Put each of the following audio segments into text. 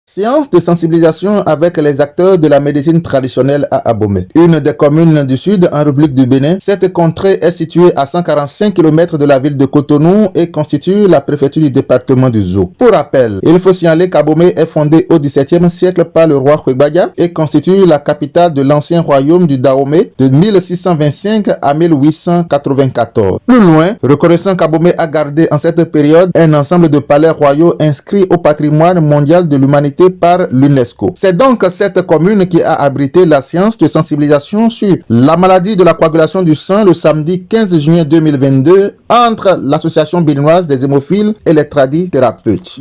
Séance de sensibilisation avec les acteurs de la médecine traditionnelle à Abomey, une des communes du sud en République du Bénin. Cette contrée est située à 145 km de la ville de Cotonou et constitue la préfecture du département du Zo. Pour rappel, il faut signaler qu'Abomey est fondée au XVIIe siècle par le roi Kwegbadia et constitue la capitale de l'ancien royaume du Dahomey de 1625 à 1894. Plus loin, reconnaissant qu'Abomey a gardé en cette période un ensemble de palais royaux inscrits au patrimoine mondial de l'humanité par l'UNESCO. C'est donc cette commune qui a abrité la séance de sensibilisation sur la maladie de la coagulation du sang le samedi 15 juin 2022 entre l'association béninoise des hémophiles et les tradithérapeutes.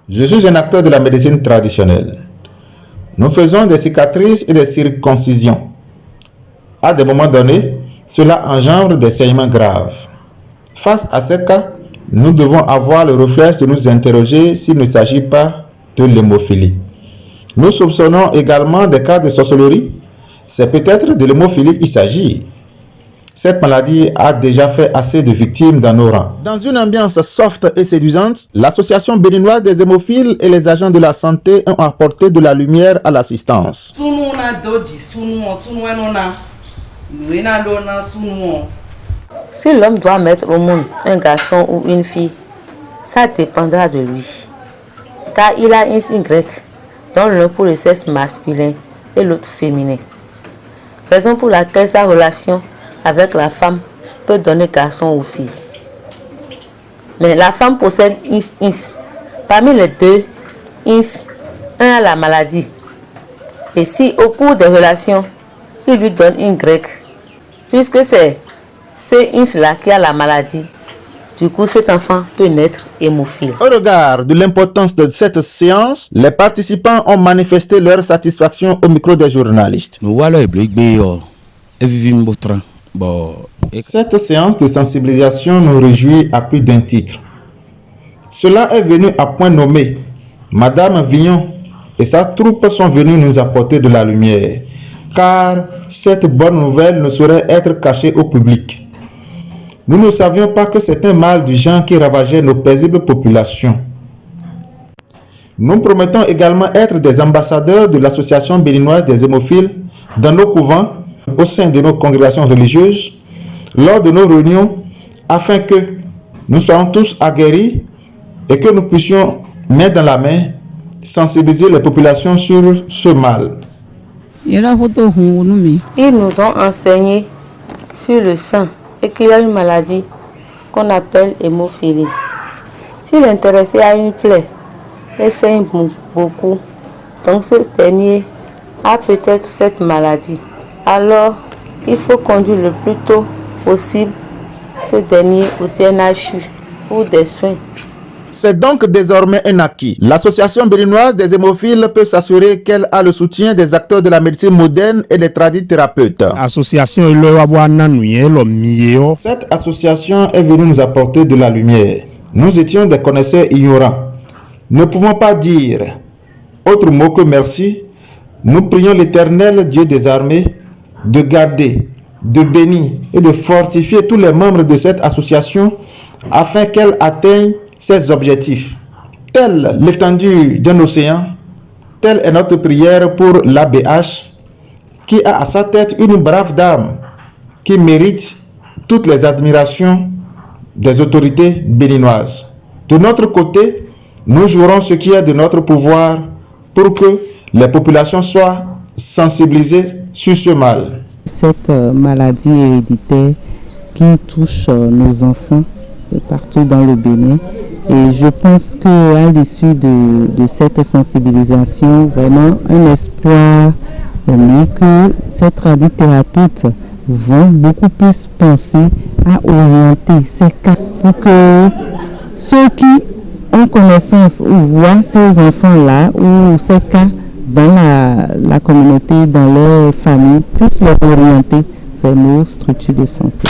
Je suis un acteur de la médecine traditionnelle. Nous faisons des cicatrices et des circoncisions. À des moments donnés, cela engendre des saignements graves. Face à ces cas, nous devons avoir le réflexe de nous interroger s'il ne s'agit pas de l'hémophilie. Nous soupçonnons également des cas de sorcellerie. C'est peut-être de l'hémophilie qu'il s'agit. Cette maladie a déjà fait assez de victimes dans nos rangs. Dans une ambiance soft et séduisante, l'association béninoise des hémophiles et les agents de la santé ont apporté de la lumière à l'assistance. Si l'homme doit mettre au monde un garçon ou une fille, ça dépendra de lui. Car il a un signe grec, dont l'un pour le sexe masculin et l'autre féminin. Raison pour laquelle sa relation avec la femme peut donner garçon ou fille. Mais la femme possède ins. Parmi les deux ins, un a la maladie. Et si au cours des relations, il lui donne une grecque, puisque c'est ce ins-là qui a la maladie, du coup cet enfant peut naître hémophile. Au regard de l'importance de cette séance, les participants ont manifesté leur satisfaction au micro des journalistes. Cette séance de sensibilisation nous réjouit à plus d'un titre. Cela est venu à point nommé. Madame Vignon et sa troupe sont venus nous apporter de la lumière, car cette bonne nouvelle ne saurait être cachée au public. Nous ne savions pas que c'est un mal du genre qui ravageait nos paisibles populations. Nous promettons également être des ambassadeurs de l'association béninoise des hémophiles dans nos couvents, au sein de nos congrégations religieuses, lors de nos réunions, afin que nous soyons tous aguerris et que nous puissions, main dans la main, sensibiliser les populations sur ce mal. Ils nous ont enseigné sur le sang et qu'il y a une maladie qu'on appelle hémophilie. Si l'intéressé a une plaie et saigne beaucoup, donc ce dernier a peut-être cette maladie. Alors, il faut conduire le plus tôt possible ce dernier au CNHU pour des soins. C'est donc désormais un acquis. L'association béninoise des hémophiles peut s'assurer qu'elle a le soutien des acteurs de la médecine moderne et des tradithérapeutes. Cette association est venue nous apporter de la lumière. Nous étions des connaisseurs ignorants. Ne pouvons pas dire autre mot que merci. Nous prions l'Éternel Dieu des armées de garder, de bénir et de fortifier tous les membres de cette association afin qu'elle atteigne ses objectifs. Telle l'étendue d'un océan, telle est notre prière pour l'ABH qui a à sa tête une brave dame qui mérite toutes les admirations des autorités béninoises. De notre côté, nous jouerons ce qui est de notre pouvoir pour que les populations soient sensibilisées sur ce mal. Cette maladie héréditaire qui touche nos enfants partout dans le Bénin. Et je pense qu'à l'issue de cette sensibilisation, vraiment un espoir est né que ces tradithérapeutes vont beaucoup plus penser à orienter ces cas pour que ceux qui ont connaissance ou voient ces enfants-là ou ces cas dans la communauté, dans leur famille, puissent les orienter vers nos structures de santé.